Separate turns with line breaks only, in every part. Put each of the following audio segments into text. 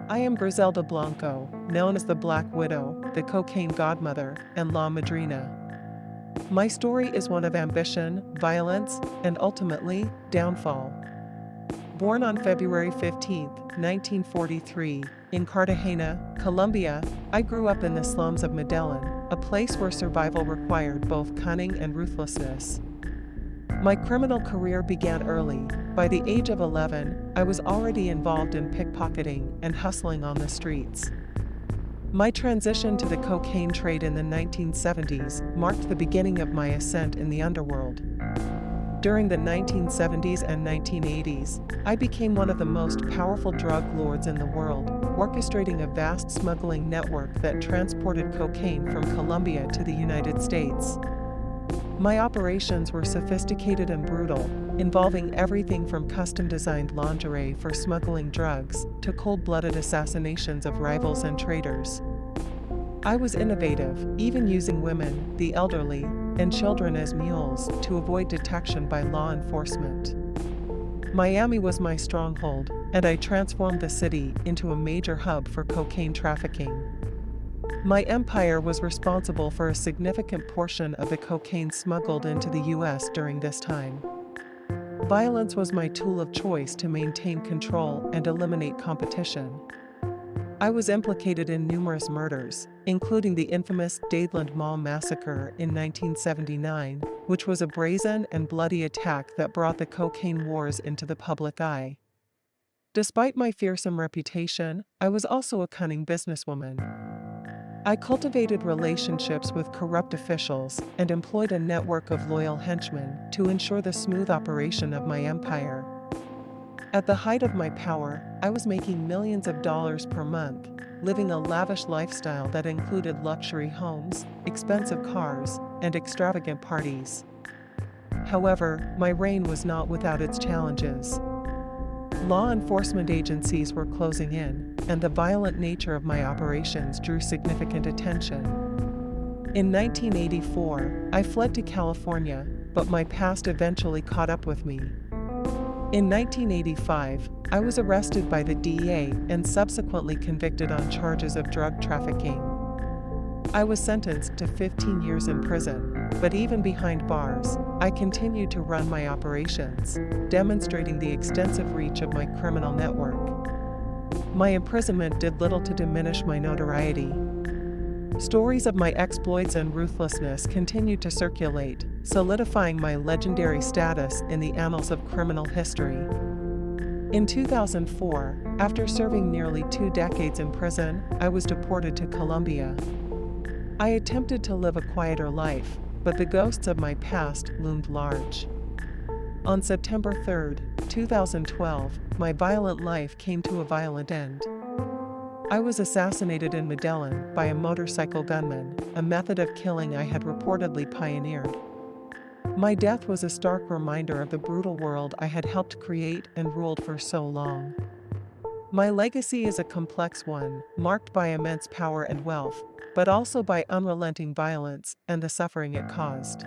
I am Griselda Blanco, known as the Black Widow, the Cocaine Godmother, and La Madrina. My story is one of ambition, violence, and ultimately, downfall. Born on February 15, 1943, in Cartagena, Colombia, I grew up in the slums of Medellin, a place where survival required both cunning and ruthlessness. My criminal career began early. By the age of 11, I was already involved in pickpocketing and hustling on the streets. My transition to the cocaine trade in the 1970s marked the beginning of my ascent in the underworld. During the 1970s and 1980s, I became one of the most powerful drug lords in the world, orchestrating a vast smuggling network that transported cocaine from Colombia to the United States. My operations were sophisticated and brutal, involving everything from custom-designed lingerie for smuggling drugs to cold-blooded assassinations of rivals and traitors. I was innovative, even using women, the elderly, and children as mules to avoid detection by law enforcement. Miami was my stronghold, and I transformed the city into a major hub for cocaine trafficking. My empire was responsible for a significant portion of the cocaine smuggled into the U.S. during this time. Violence was my tool of choice to maintain control and eliminate competition. I was implicated in numerous murders, including the infamous Dadeland Mall massacre in 1979, which was a brazen and bloody attack that brought the cocaine wars into the public eye. Despite my fearsome reputation, I was also a cunning businesswoman. I cultivated relationships with corrupt officials and employed a network of loyal henchmen to ensure the smooth operation of my empire. At the height of my power, I was making millions of dollars per month, living a lavish lifestyle that included luxury homes, expensive cars, and extravagant parties. However, my reign was not without its challenges. Law enforcement agencies were closing in, and the violent nature of my operations drew significant attention. In 1984, I fled to California, but my past eventually caught up with me. In 1985, I was arrested by the DEA and subsequently convicted on charges of drug trafficking. I was sentenced to 15 years in prison, but even behind bars, I continued to run my operations, demonstrating the extensive reach of my criminal network. My imprisonment did little to diminish my notoriety. Stories of my exploits and ruthlessness continued to circulate, solidifying my legendary status in the annals of criminal history. In 2004, after serving nearly 2 decades in prison, I was deported to Colombia. I attempted to live a quieter life, but the ghosts of my past loomed large. On September 3, 2012, my violent life came to a violent end. I was assassinated in Medellin by a motorcycle gunman, a method of killing I had reportedly pioneered. My death was a stark reminder of the brutal world I had helped create and ruled for so long. My legacy is a complex one, marked by immense power and wealth, but also by unrelenting violence and the suffering it caused.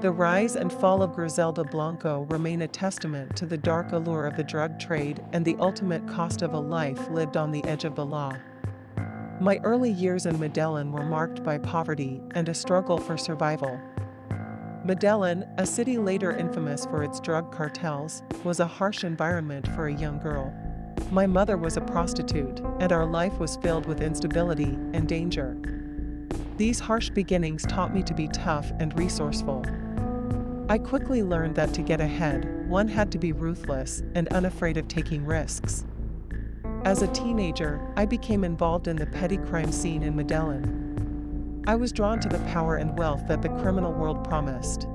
The rise and fall of Griselda Blanco remain a testament to the dark allure of the drug trade and the ultimate cost of a life lived on the edge of the law. My early years in Medellin were marked by poverty and a struggle for survival. Medellin, a city later infamous for its drug cartels, was a harsh environment for a young girl. My mother was a prostitute, and our life was filled with instability and danger. These harsh beginnings taught me to be tough and resourceful. I quickly learned that to get ahead, one had to be ruthless and unafraid of taking risks. As a teenager, I became involved in the petty crime scene in Medellin. I was drawn to the power and wealth that the criminal world promised.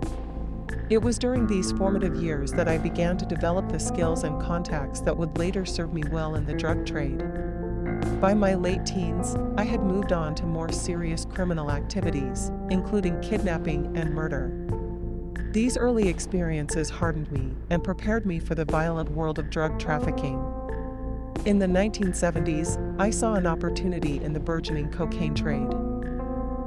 It was during these formative years that I began to develop the skills and contacts that would later serve me well in the drug trade. By my late teens, I had moved on to more serious criminal activities, including kidnapping and murder. These early experiences hardened me and prepared me for the violent world of drug trafficking. In the 1970s, I saw an opportunity in the burgeoning cocaine trade.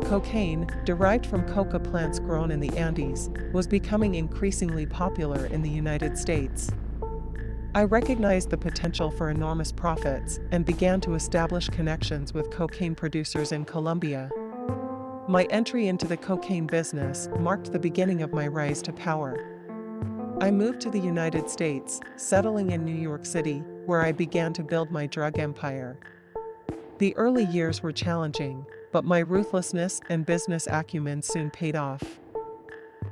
Cocaine, derived from coca plants grown in the Andes, was becoming increasingly popular in the United States. I recognized the potential for enormous profits and began to establish connections with cocaine producers in Colombia. My entry into the cocaine business marked the beginning of my rise to power. I moved to the United States, settling in New York City, where I began to build my drug empire. The early years were challenging, but my ruthlessness and business acumen soon paid off.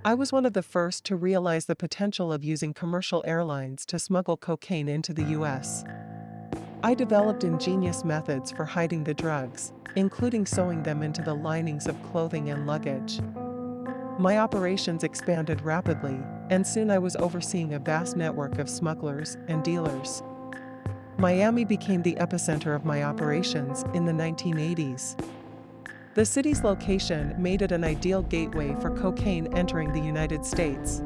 I was one of the first to realize the potential of using commercial airlines to smuggle cocaine into the US. I developed ingenious methods for hiding the drugs, including sewing them into the linings of clothing and luggage. My operations expanded rapidly, and soon I was overseeing a vast network of smugglers and dealers. Miami became the epicenter of my operations in the 1980s. The city's location made it an ideal gateway for cocaine entering the United States.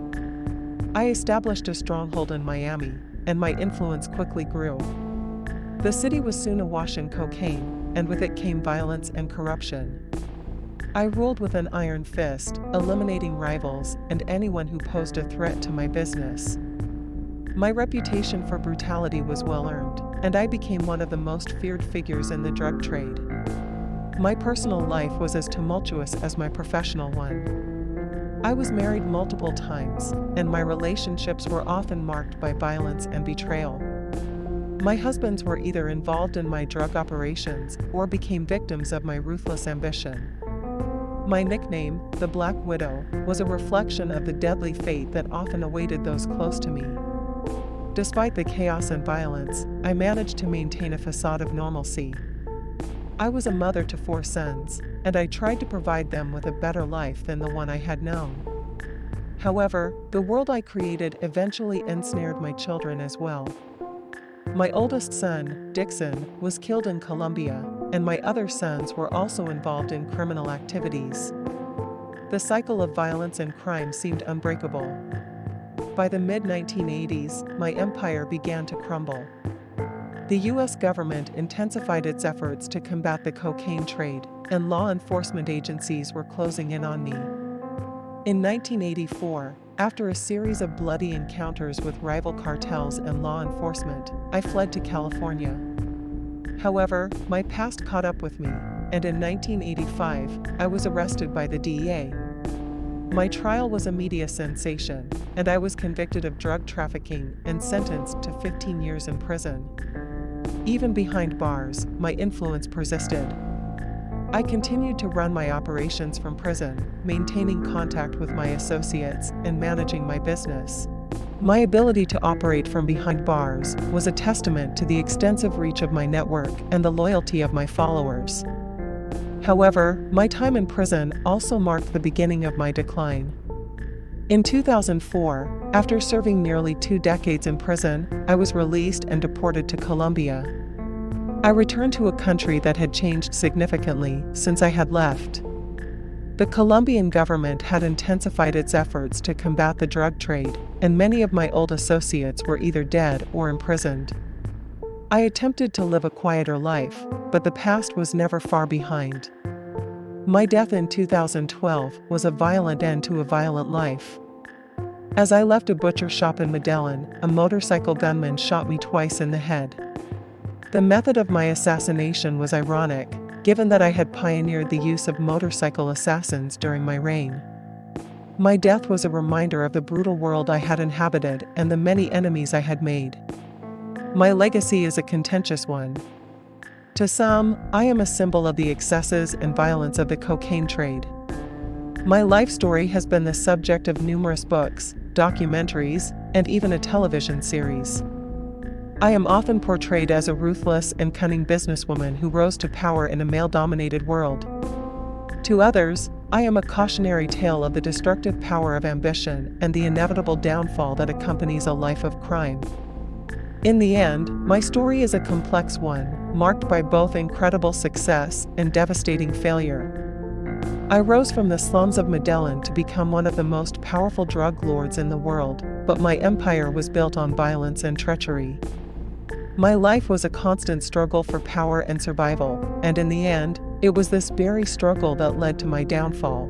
I established a stronghold in Miami, and my influence quickly grew. The city was soon awash in cocaine, and with it came violence and corruption. I ruled with an iron fist, eliminating rivals and anyone who posed a threat to my business. My reputation for brutality was well earned, and I became one of the most feared figures in the drug trade. My personal life was as tumultuous as my professional one. I was married multiple times, and my relationships were often marked by violence and betrayal. My husbands were either involved in my drug operations or became victims of my ruthless ambition. My nickname, the Black Widow, was a reflection of the deadly fate that often awaited those close to me. Despite the chaos and violence, I managed to maintain a facade of normalcy. I was a mother to 4 sons, and I tried to provide them with a better life than the one I had known. However, the world I created eventually ensnared my children as well. My oldest son, Dixon, was killed in Colombia, and my other sons were also involved in criminal activities. The cycle of violence and crime seemed unbreakable. By the mid-1980s, my empire began to crumble. The U.S. government intensified its efforts to combat the cocaine trade, and law enforcement agencies were closing in on me. In 1984, after a series of bloody encounters with rival cartels and law enforcement, I fled to California. However, my past caught up with me, and in 1985, I was arrested by the DEA. My trial was a media sensation, and I was convicted of drug trafficking and sentenced to 15 years in prison. Even behind bars, my influence persisted. I continued to run my operations from prison, maintaining contact with my associates and managing my business. My ability to operate from behind bars was a testament to the extensive reach of my network and the loyalty of my followers. However, my time in prison also marked the beginning of my decline. In 2004, after serving nearly 2 decades in prison, I was released and deported to Colombia. I returned to a country that had changed significantly since I had left. The Colombian government had intensified its efforts to combat the drug trade, and many of my old associates were either dead or imprisoned. I attempted to live a quieter life, but the past was never far behind. My death in 2012 was a violent end to a violent life. As I left a butcher shop in Medellin, a motorcycle gunman shot me twice in the head. The method of my assassination was ironic, given that I had pioneered the use of motorcycle assassins during my reign. My death was a reminder of the brutal world I had inhabited and the many enemies I had made. My legacy is a contentious one. To some, I am a symbol of the excesses and violence of the cocaine trade. My life story has been the subject of numerous books, documentaries, and even a television series. I am often portrayed as a ruthless and cunning businesswoman who rose to power in a male-dominated world. To others, I am a cautionary tale of the destructive power of ambition and the inevitable downfall that accompanies a life of crime. In the end, my story is a complex one, marked by both incredible success and devastating failure. I rose from the slums of Medellin to become one of the most powerful drug lords in the world, but my empire was built on violence and treachery. My life was a constant struggle for power and survival, and in the end, it was this very struggle that led to my downfall.